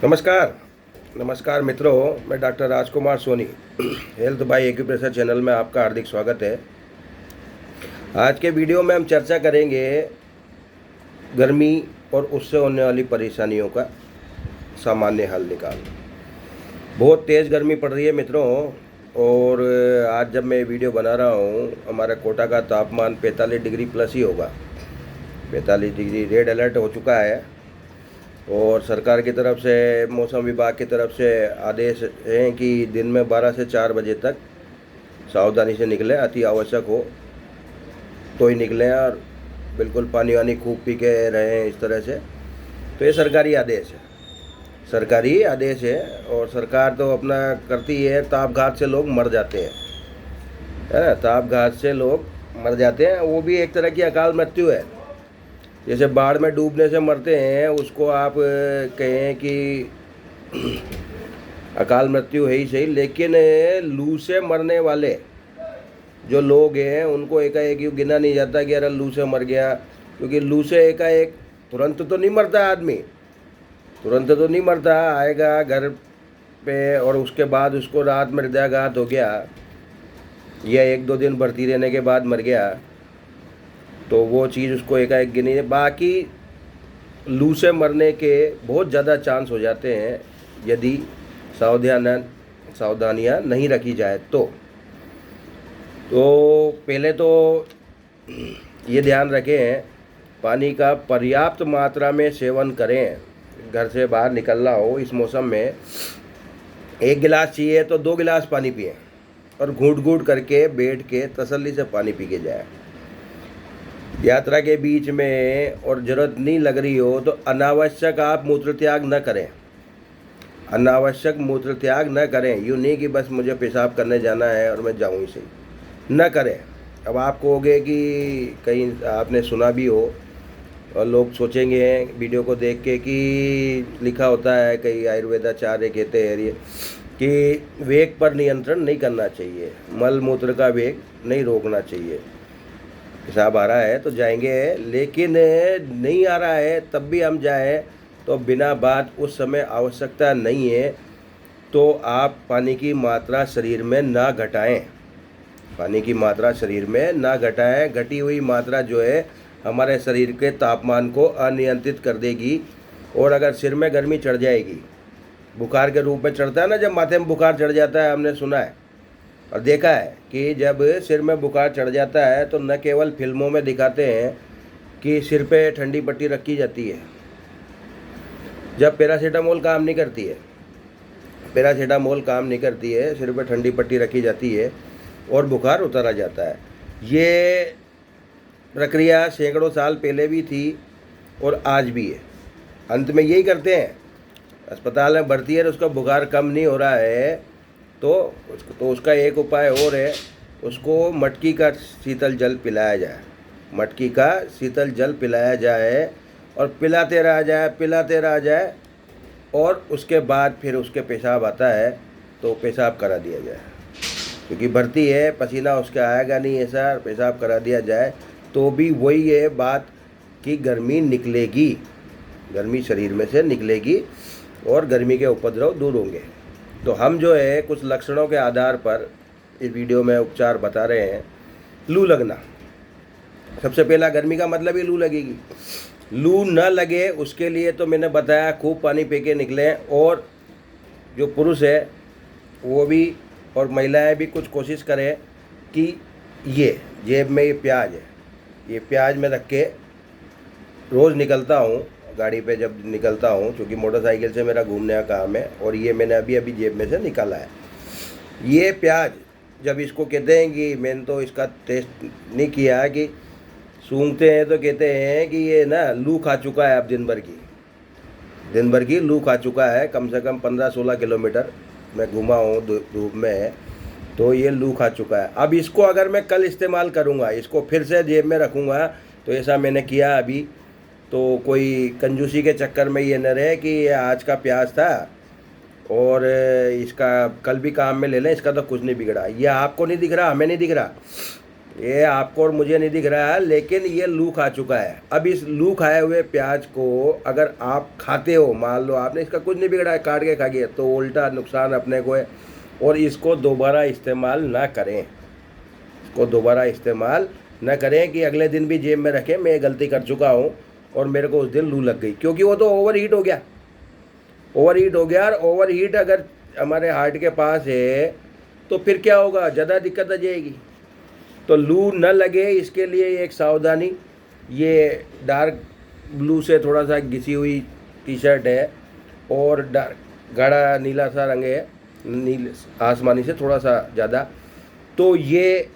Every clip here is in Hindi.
नमस्कार। नमस्कार मित्रों, मैं doctor Rajkumar Soni health by acupressure channel में आपका हार्दिक स्वागत है। आज के वीडियो में हम चर्चा करेंगे गर्मी और उससे होने वाली परेशानियों का सामान्य हल निकाल। बहुत तेज़ गर्मी पड़ रही है मित्रों, और आज जब मैं वीडियो बना रहा हूँ हमारा कोटा का तापमान 45 डिग्री प्लस ही होगा। 45 डिग्री रेड अलर्ट हो चुका है और सरकार की तरफ से, मौसम विभाग की तरफ से आदेश हैं कि दिन में 12 से 4 बजे तक सावधानी से निकलें, अति आवश्यक हो तो ही निकलें और बिल्कुल पानी वानी खूब पी के रहें इस तरह से। तो ये सरकारी आदेश है, सरकारी आदेश है। और सरकार तो अपना करती है, तापघात से लोग मर जाते हैं, है ना। तापघात से लोग मर जाते हैं, वो भी एक तरह की अकाल मृत्यु है। जैसे बाढ़ में डूबने से मरते हैं, उसको आप कहें कि अकाल मृत्यु है ही सही, लेकिन लू से मरने वाले जो लोग हैं उनको एकाएक यूँ गिना नहीं जाता कि अरे लू से मर गया, क्योंकि लू से एकाएक तुरंत तो नहीं मरता आदमी, तुरंत तो नहीं मरता। आएगा घर पे और उसके बाद उसको रात में हृदयाघात हो गया या 1-2 दिन भर्ती रहने के बाद मर गया, तो वो चीज़ उसको एकाएक गिनी है। बाकी लू से मरने के बहुत ज़्यादा चांस हो जाते हैं यदि सावधानियाँ नहीं रखी जाए तो पहले तो ये ध्यान रखें, पानी का पर्याप्त मात्रा में सेवन करें। घर से बाहर निकलना हो इस मौसम में, 1 गिलास चाहिए तो 2 गिलास पानी पिएं और घूंट घूंट करके बैठ के तसल्ली से पानी पी के जाए। यात्रा के बीच में और ज़रूरत नहीं लग रही हो तो अनावश्यक आप मूत्र त्याग न करें, अनावश्यक मूत्र त्याग न करें। यूँ नहीं कि बस मुझे पेशाब करने जाना है और मैं जाऊँ ही सही, न करें। अब आप कहोगे कि कहीं आपने सुना भी हो और लोग सोचेंगे वीडियो को देख के कि लिखा होता है, कई आयुर्वेदाचार्य कहते हैं ये कि वेग पर नियंत्रण नहीं करना चाहिए, मल मूत्र का वेग नहीं रोकना चाहिए। पेशाब आ रहा है तो जाएंगे, लेकिन नहीं आ रहा है तब भी हम जाएं तो बिना बात, उस समय आवश्यकता नहीं है तो आप पानी की मात्रा शरीर में ना घटाएं, पानी की मात्रा शरीर में ना घटाएं। घटी हुई मात्रा जो है हमारे शरीर के तापमान को अनियंत्रित कर देगी। और अगर सिर में गर्मी चढ़ जाएगी, बुखार के रूप में चढ़ता है ना, जब माथे में बुखार चढ़ जाता है, हमने सुना है और देखा है कि जब सिर में बुखार चढ़ जाता है तो न केवल फिल्मों में दिखाते हैं कि सिर पे ठंडी पट्टी रखी जाती है, जब पैरासीटामोल काम नहीं करती है, पैरासीटामोल काम नहीं करती है, सिर पे ठंडी पट्टी रखी जाती है और बुखार उतरा जाता है। ये प्रक्रिया सैकड़ों साल पहले भी थी और आज भी है। अंत में यही करते हैं, अस्पताल में भर्ती है, उसका बुखार कम नहीं हो रहा है तो उसका एक उपाय और है, उसको मटकी का शीतल जल पिलाया जाए, मटकी का शीतल जल पिलाया जाए और पिलाते रहा जाए और उसके बाद फिर उसके पेशाब आता है तो पेशाब करा दिया जाए, क्योंकि भर्ती है, पसीना उसका आएगा नहीं ऐसा, पेशाब करा दिया जाए तो भी वही है बात कि गर्मी निकलेगी, गर्मी शरीर में से निकलेगी और गर्मी के उपद्रव दूर होंगे। तो हम जो है कुछ लक्षणों के आधार पर इस वीडियो में उपचार बता रहे हैं। लू लगना, सबसे पहला गर्मी का मतलब ही लू लगेगी। लू न लगे उसके लिए तो मैंने बताया खूब पानी पी के निकलें, और जो पुरुष है वो भी और महिलाएं भी कुछ कोशिश करें कि ये जेब में ये प्याज है, ये प्याज में रख के रोज़ निकलता हूँ गाड़ी पे, जब निकलता हूँ, क्योंकि मोटरसाइकिल से मेरा घूमने का काम है, और ये मैंने अभी अभी जेब में से निकाला है। ये प्याज जब इसको कहते हैं कि मैंने तो इसका टेस्ट नहीं किया, कि सूंघते हैं तो कहते हैं कि ये ना लू खा चुका है, अब दिन भर की लू खा चुका है। कम से कम 15-16 किलोमीटर मैं घूमा हूँ धूप में, तो ये लू खा चुका है। अब इसको अगर मैं कल इस्तेमाल करूँगा, इसको फिर से जेब में रखूँगा, तो ऐसा मैंने किया अभी, तो कोई कंजूसी के चक्कर में ये न रहे कि ये आज का प्याज था और इसका कल भी काम में ले लें, इसका तो कुछ नहीं बिगड़ा। ये आपको नहीं दिख रहा, हमें नहीं दिख रहा, ये आपको और मुझे नहीं दिख रहा है, लेकिन ये लू खा चुका है। अब इस लू खाए हुए प्याज को अगर आप खाते हो, मान लो आपने इसका कुछ नहीं बिगड़ा है, काट के खा गया, तो उल्टा नुकसान अपने को है। और इसको दोबारा इस्तेमाल ना करें, इसको दोबारा इस्तेमाल ना करें कि अगले दिन भी जेब में रखें मैं गलती कर चुका हूँ और मेरे को उस दिन लू लग गई, क्योंकि वो तो ओवर हीट हो गया, ओवर हीट हो गया। और ओवर हीट अगर हमारे हार्ट के पास है तो फिर क्या होगा, ज़्यादा दिक्कत आ जाएगी। तो लू न लगे इसके लिए एक सावधानी, ये डार्क ब्लू से थोड़ा सा घिसी हुई टी शर्ट है और गाढ़ा नीला सा रंग है, नील आसमानी से थोड़ा सा ज़्यादा। तो ये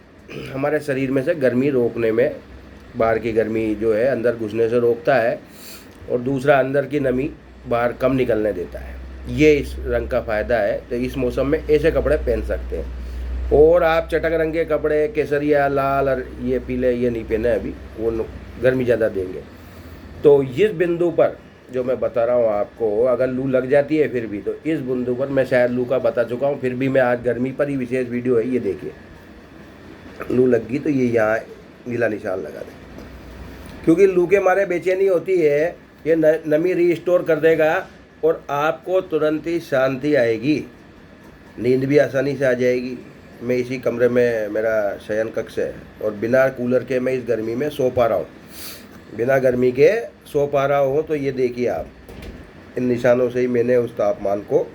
हमारे शरीर में से गर्मी रोकने में, बाहर की गर्मी जो है अंदर घुसने से रोकता है, और दूसरा अंदर की नमी बाहर कम निकलने देता है। ये इस रंग का फ़ायदा है। तो इस मौसम में ऐसे कपड़े पहन सकते हैं। और आप चटक रंग के कपड़े, केसरिया, लाल और ये पीले, ये नहीं पहने अभी, वो गर्मी ज़्यादा देंगे। तो इस बिंदु पर जो मैं बता रहा हूँ आपको, अगर लू लग जाती है फिर भी, तो इस बिंदु पर मैं शायद लू का बता चुका हूँ, फिर भी मैं आज गर्मी पर ही विशेष वीडियो है। ये देखिए, लू लग गई तो ये यहाँ नीला निशान लगा दें, क्योंकि लू के मारे बेचैनी होती है। ये नमी रीस्टोर कर देगा और आपको तुरंत ही शांति आएगी, नींद भी आसानी से आ जाएगी। मैं इसी कमरे में, मेरा शयन कक्ष है, और बिना कूलर के मैं इस गर्मी में सो पा रहा हूँ, बिना गर्मी के सो पा रहा हूँ। तो ये देखिए आप, इन निशानों से ही मैंने उस तापमान को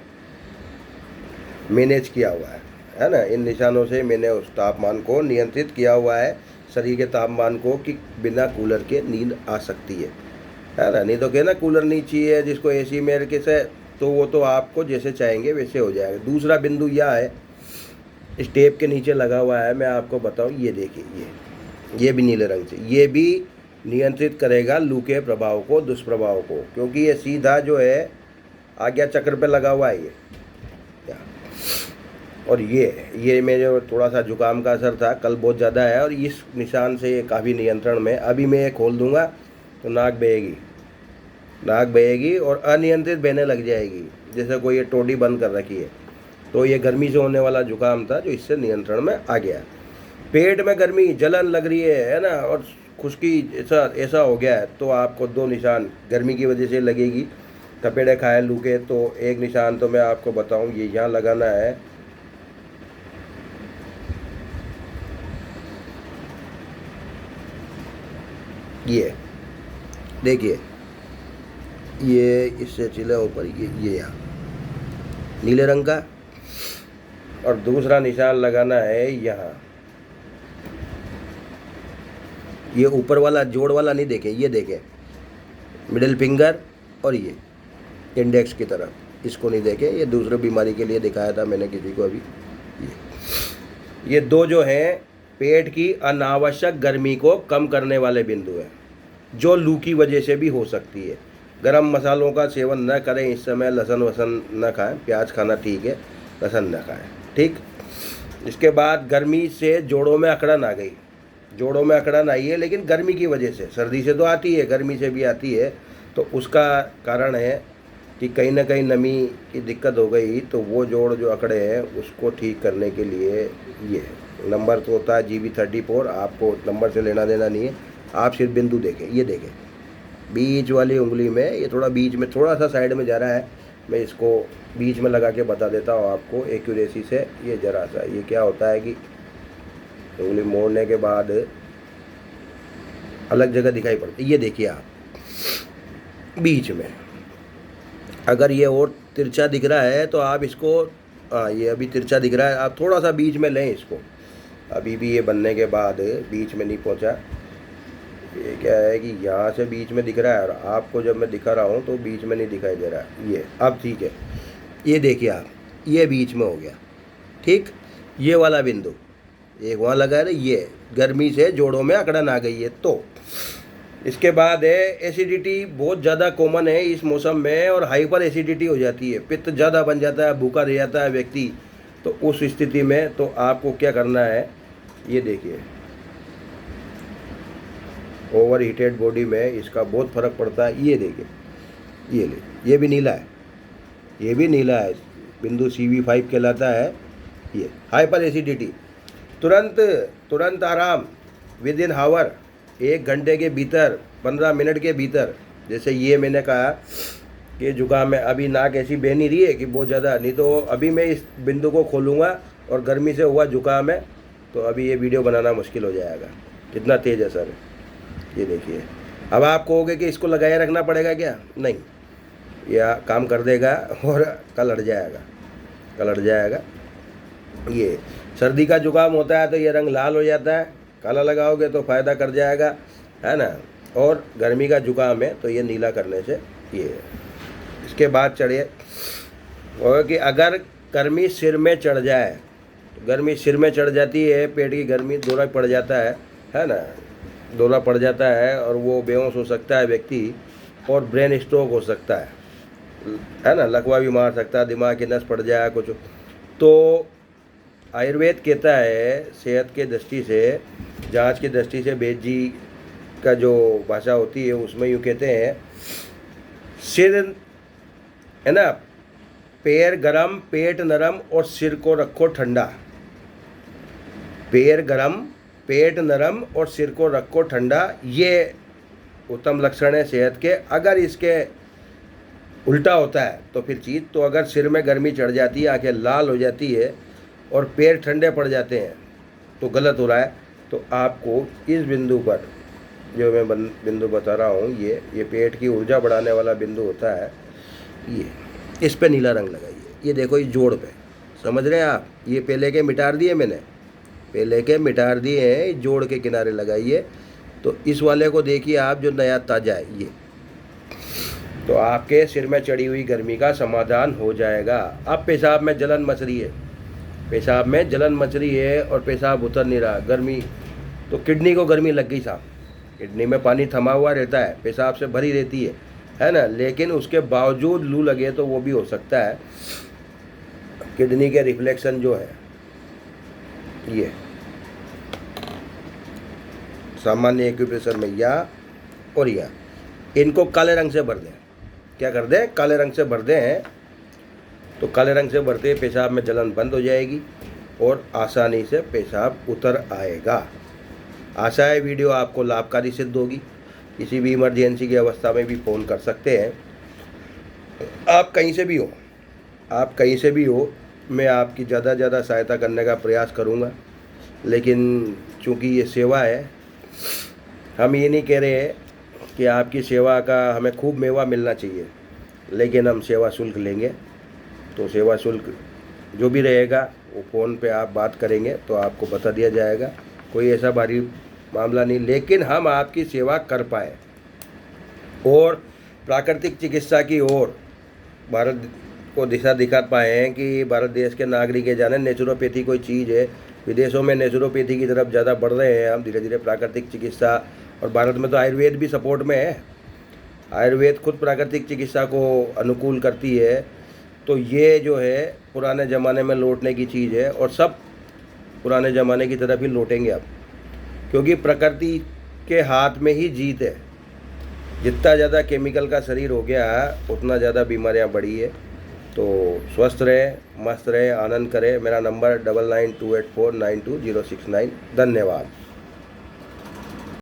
मैनेज किया हुआ है ना। इन निशानों से मैंने उस तापमान को नियंत्रित किया हुआ है, शरीर के तापमान को, कि बिना कूलर के नींद आ सकती है ना। नहीं तो क्या ना, कूलर नहीं चाहिए जिसको एसी में कैसे, तो वो तो आपको जैसे चाहेंगे वैसे हो जाएगा। दूसरा बिंदु यह है, इस टेप के नीचे लगा हुआ है, मैं आपको बताऊं, ये देखिए, ये भी नीले रंग से, ये भी नियंत्रित करेगा लू के प्रभाव को, दुष्प्रभाव को, क्योंकि ये सीधा जो है आज्ञा चक्र पे लगा हुआ है ये। और ये मेरे थोड़ा सा जुकाम का असर था, कल बहुत ज़्यादा है, और इस निशान से ये काफ़ी नियंत्रण में। अभी मैं ये खोल दूंगा तो नाक बहेगी, नाक बहेगी और अनियंत्रित बहने लग जाएगी, जैसे कोई ये टोडी बंद कर रखी है। तो ये गर्मी से होने वाला जुकाम था जो इससे नियंत्रण में आ गया। पेट में गर्मी, जलन लग रही है ना, और खुश्की ऐसा हो गया है, तो आपको दो निशान गर्मी की वजह से लगेगी, थपेड़े खाए लू के। तो एक निशान तो मैं आपको बताऊं, ये यहाँ लगाना है, ये देखिए, ये इससे चिले ऊपर, ये यहाँ नीले रंग का। और दूसरा निशान लगाना है यहाँ, ये ऊपर वाला जोड़ वाला नहीं, देखें, ये देखें, मिडिल फिंगर और ये इंडेक्स की तरफ, इसको नहीं देखें, ये दूसरे बीमारी के लिए दिखाया था मैंने किसी को अभी। ये दो जो हैं पेट की अनावश्यक गर्मी को कम करने वाले बिंदु हैं, जो लू की वजह से भी हो सकती है। गरम मसालों का सेवन न करें इस समय, लहसुन वसन न खाएं, प्याज खाना ठीक है, लहसुन न खाएं, ठीक। इसके बाद गर्मी से जोड़ों में अकड़न आ गई, जोड़ों में अकड़न आई है, लेकिन गर्मी की वजह से, सर्दी से तो आती है, गर्मी से भी आती है। तो उसका कारण है कि कहीं ना कहीं नमी की दिक्कत हो गई, तो वो जोड़ जो अकड़े हैं उसको ठीक करने के लिए ये नंबर तो होता है GB34, आपको नंबर से लेना देना नहीं है, आप सिर्फ बिंदु देखें। ये देखें, बीच वाली उंगली में, ये थोड़ा बीच में, थोड़ा सा साइड में जा रहा है, मैं इसको बीच में लगा के बता देता हूँ आपको एक्यूरेसी से। ये जरा सा, ये क्या होता है कि उंगली मोड़ने के बाद अलग जगह दिखाई पड़ती है। ये देखिए आप, बीच में अगर ये और तिरछा दिख रहा है तो आप इसको, हाँ ये अभी तिरछा दिख रहा है, आप थोड़ा सा बीच में लें इसको। अभी भी ये बनने के बाद बीच में नहीं पहुंचा, ये क्या है कि यहाँ से बीच में दिख रहा है, और आपको जब मैं दिखा रहा हूँ तो बीच में नहीं दिखाई दे रहा है। ये अब ठीक है, ये देखिए आप, ये बीच में हो गया, ठीक। ये वाला बिंदु एक वहाँ लगा है ना, ये गर्मी से जोड़ों में अकड़न आ गई है। तो इसके बाद है एसिडिटी, बहुत ज़्यादा कॉमन है इस मौसम में, और हाइपर एसिडिटी हो जाती है, पित्त ज़्यादा बन जाता है, भूखा रह जाता है व्यक्ति। तो उस स्थिति में तो आपको क्या करना है, ये देखिए, ओवर हीटेड बॉडी में इसका बहुत फर्क पड़ता है। ये देखिए, ये ले, ये भी नीला है, ये भी नीला है, बिंदु CV5 कहलाता है। ये हाइपर एसिडिटी, तुरंत आराम, विद इन हावर, 1 घंटे के भीतर, 15 मिनट के भीतर। जैसे ये मैंने कहा कि जुकाम में अभी नाक ऐसी बह नहीं रही है कि बहुत ज़्यादा, नहीं तो अभी मैं इस बिंदु को खोलूँगा और गर्मी से हुआ जुकाम है तो अभी ये वीडियो बनाना मुश्किल हो जाएगा। कितना तेज़ है सर, ये देखिए। अब आप कहोगे कि इसको लगाए रखना पड़ेगा क्या? नहीं, यह काम कर देगा और कल हट जाएगा, कल हट जाएगा। ये सर्दी का जुकाम होता है तो ये रंग लाल हो जाता है, काला लगाओगे तो फ़ायदा कर जाएगा, है ना। और गर्मी का जुकाम है तो ये नीला करने से ये। इसके बाद चढ़िए, और कि अगर गर्मी सिर में चढ़ जाए, तो गर्मी सिर में चढ़ जाती है, पेट की गर्मी, दौरा पड़ जाता है ना, दौरा पड़ जाता है और वो बेहोश हो सकता है व्यक्ति, और ब्रेन स्ट्रोक हो सकता है ना, लकवा भी मार सकता है, दिमाग की नस पड़ जाए कुछ। तो आयुर्वेद कहता है सेहत के दृष्टि से, जांच की दृष्टि से, वैद्य जी का जो भाषा होती है उसमें यूँ कहते हैं, सिर है ना, पैर गरम, पेट नरम और सिर को रखो ठंडा। पैर गरम, पेट नरम और सिर को रखो ठंडा, ये उत्तम लक्षण है सेहत के। अगर इसके उल्टा होता है तो फिर चीज़, तो अगर सिर में गर्मी चढ़ जाती है, आंखें लाल हो जाती है और पैर ठंडे पड़ जाते हैं तो गलत हो रहा है। तो आपको इस बिंदु पर जो मैं बिंदु बता रहा हूँ, ये पेट की ऊर्जा बढ़ाने वाला बिंदु होता है, ये इस पे नीला रंग लगाइए। ये देखो इस जोड़ पे, समझ रहे हैं आप, ये पहले के मिटार दिए मैंने, पहले के मिटार दिए हैं, इस जोड़ के किनारे लगाइए। तो इस वाले को देखिए आप, जो नया ताजा है ये, तो आपके सिर में चढ़ी हुई गर्मी का समाधान हो जाएगा। अब पेशाब में जलन मच रही है, पेशाब में जलन मच रही है और पेशाब उतर नहीं रहा, गर्मी, तो किडनी को गर्मी लग गई साहब। किडनी में पानी थमा हुआ रहता है, पेशाब से भरी रहती है ना, लेकिन उसके बावजूद लू लगे तो वो भी हो सकता है किडनी के रिफ्लेक्शन जो है, ये सामान्य एक्यूप्रेशर में या और या, इनको काले रंग से भर दें। क्या कर दें? काले रंग से भर दें। तो काले रंग से भरते पेशाब में जलन बंद हो जाएगी और आसानी से पेशाब उतर आएगा। आशा है वीडियो आपको लाभकारी सिद्ध होगी। किसी भी इमरजेंसी की अवस्था में भी फ़ोन कर सकते हैं, आप कहीं से भी हो, आप कहीं से भी हो, मैं आपकी ज़्यादा से ज़्यादा सहायता करने का प्रयास करूँगा। लेकिन चूँकि ये सेवा है, हम ये नहीं कह रहे कि आपकी सेवा का हमें खूब मेवा मिलना चाहिए, लेकिन हम सेवा शुल्क लेंगे। तो सेवा शुल्क जो भी रहेगा वो फ़ोन पे आप बात करेंगे तो आपको बता दिया जाएगा, कोई ऐसा भारी मामला नहीं, लेकिन हम आपकी सेवा कर पाए और प्राकृतिक चिकित्सा की ओर भारत को दिशा दिखा पाए हैं कि भारत देश के नागरिक ये जाने नेचुरोपैथी कोई चीज़ है। विदेशों में नेचुरोपैथी की तरफ ज़्यादा बढ़ रहे हैं हम धीरे धीरे, प्राकृतिक चिकित्सा, और भारत में तो आयुर्वेद भी सपोर्ट में है, आयुर्वेद खुद प्राकृतिक चिकित्सा को अनुकूल करती है। तो ये जो है पुराने ज़माने में लौटने की चीज़ है और सब पुराने ज़माने की तरफ ही लौटेंगे अब, क्योंकि प्रकृति के हाथ में ही जीत है। जितना ज़्यादा केमिकल का शरीर हो गया उतना ज़्यादा बीमारियां बढ़ी है। तो स्वस्थ रहे, मस्त रहे, आनंद करें। मेरा नंबर 9928492069। धन्यवाद।